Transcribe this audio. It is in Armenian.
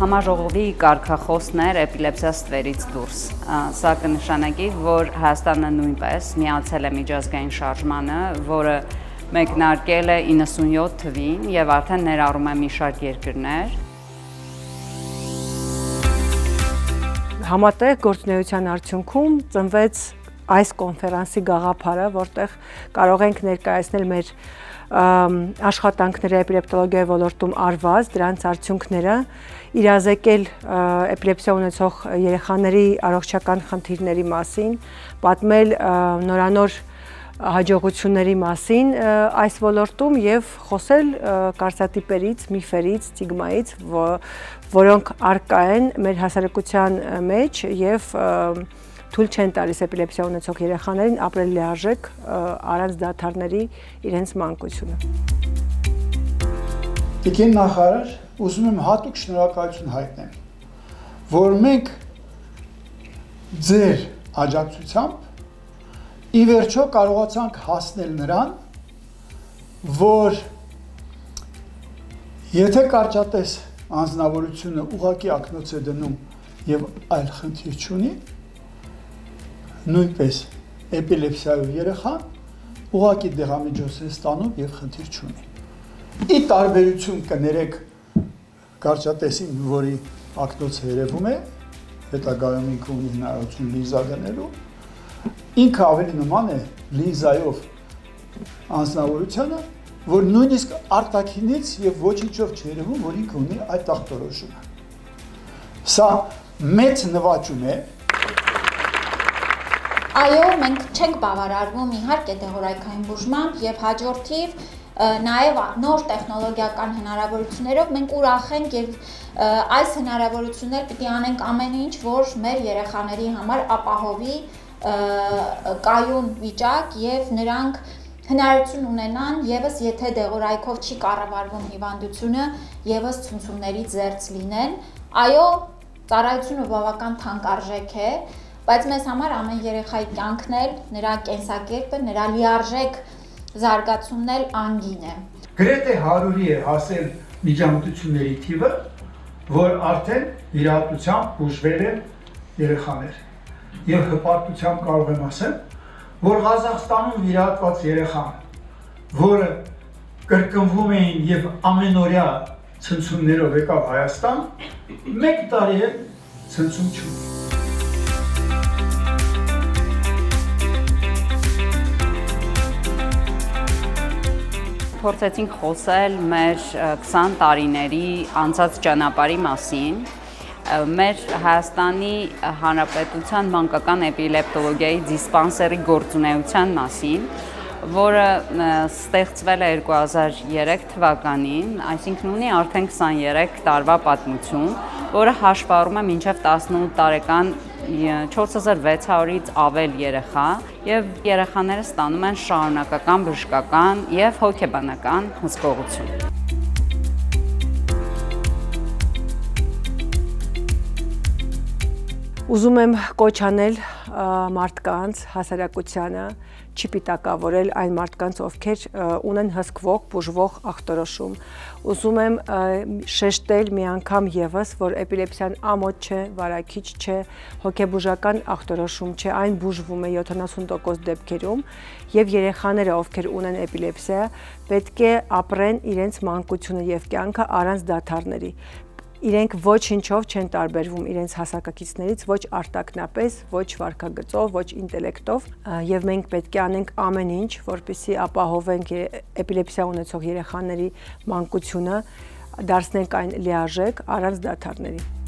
Համաժողովի կարգախոսներ էպիլեպսիա ստվերից դուրս։ Սա կնշանակի, որ Հայաստանը նույնպես միացել է միջազգային շարժմանը, որը մեկնարկել է 97 թվին եւ արդեն ներառում է մի շարք երկրներ։ Համատեղ գործունեության արդյունքում ծնվեց այս կոնֆերանսի գաղափարը, որտեղ կարող ենք ներկայացնել մեր աշխատանքները էպիլեպտոլոգիայի ոլորտում արված, դրանց արդյունքները, իրազեկել էպիլեպսիա ունեցող երեխաների առողջական խնդիրների մասին, պատմել նորանոր հաջողությունների մասին այս ոլորտում եւ խոսել կարծրատիպերից, միֆերից, ստիգմայից, որոնք առկա են մեր հասարակության մեջ եւ թույլ չեն տալիս էպիլեպսիա ունեցող երեխաներին ապրել լիարժեք առանց դադարների իրենց մանկությունը։ Տիկին նախարար, ուզում եմ հատուկ շնորհակալություն հայտնել, որ մենք ձեր աջակցությամբ ի վերջո կարողացանք հասնել նրան, որ եթե կարճատես անձնավորությունը ուղղակի ակնոց է դնում եւ այլ խնդիր չունի, նույնպես էպիլեպսիայով երեխան ուղղակի դեղամիջոց է ստանում եւ խնդիր չունի։ Ի տարբերություն կներեք կարճատեսին, որի ակնոցը երևում է, հետագայում ինքը ունի հնարավորություն լինզա գնելու, ինքը ավելի նման է լինզայով անձնավորությանը, որ նույնիսկ արտաքինից եւ ոչինչով չերևում, որ ինքը ունի այդ ախտորոշումը։ Սա մեծ նվաճում է։ Այո, մենք չենք բավարարվում իհարկե դեղորայքային բուժմամբ եւ հաջորդիվ նաեւ նոր տեխնոլոգիական հնարավորություններով մենք ուրախ ենք եւ այս հնարավորություններ պիտի անենք ամեն ինչ, որ մեր երեխաների համար ապահովի կայուն վիճակ եւ նրանք հնարավորություն ունենան եւս եթե դեղորայքով չի կառավարվում հիվանդությունը եւս ցնցումներից զերծ լինեն։ Այո, ծառայությունը բավական թանկարժեք է, բայց մեզ համար ամեն երեխայի կյանքն էլ, նրա կենսակերպը, նրա լիարժեք զարգացումն էլ անգին է։ Գրեթե 100-ի է հասել միջամտությունների թիվը, որ արդեն վիրահատությամբ բուժվել են երեխաներ։ Եվ հպարտությամբ կարող եմ ասել, որ Ղազախստանում վիրահատված երեխան, որը կրկնվում էին եւ ամենօրյա ցնցումներով եկավ Հայաստան, 1 տարի է ցնցում չունի։ Փորձեցինք խոսել մեր 20 տարիների անցած ճանապարհի մասին, մեր Հայաստանի Հանրապետության մանկական էպիլեպտոլոգիայի դիսպանսերի գործունեության մասին, որը ստեղծվել է 2003 թվականին, այսինքն ունի արդեն 23 տարվա պատմություն, որը հաշվառում է մինչև 18 տարեկան 4600-ից ավել երեխա եւ երեխաները ստանում են շարունակական բժշկական եւ հոգեբանական հսկողություն։ Ուզում եմ կոչ անել մարդկանց, հասարակությանը, չպիտակավորել այն մարդկանց, ովքեր ունեն հսկվող, բուժվող ախտորոշում։ Ուզում եմ շեշտել մի անգամ եւս, որ էպիլեպսիան ամոթ չէ, վարակիչ չէ, հոգեբուժական ախտորոշում չէ, այն բուժվում է 70% դեպքերում եւ երեխաները, ովքեր ունեն էպիլեպսիա, պետք է ապրեն իրենց մանկությունը եւ կյանքը առանց դադարների։ Իրենք ոչինչով չեն տարբերվում իրենց հասակակիցներից, ոչ արտակնապես, ոչ վարքագծով, ոչ ինտելեկտով, եւ մենք պետք է անենք ամեն ինչ, որպեսզի ապահովենք էպիլեպսիա ունեցող երեխաների մանկությունը, դարձնենք այն լիարժեք առանց դադարների։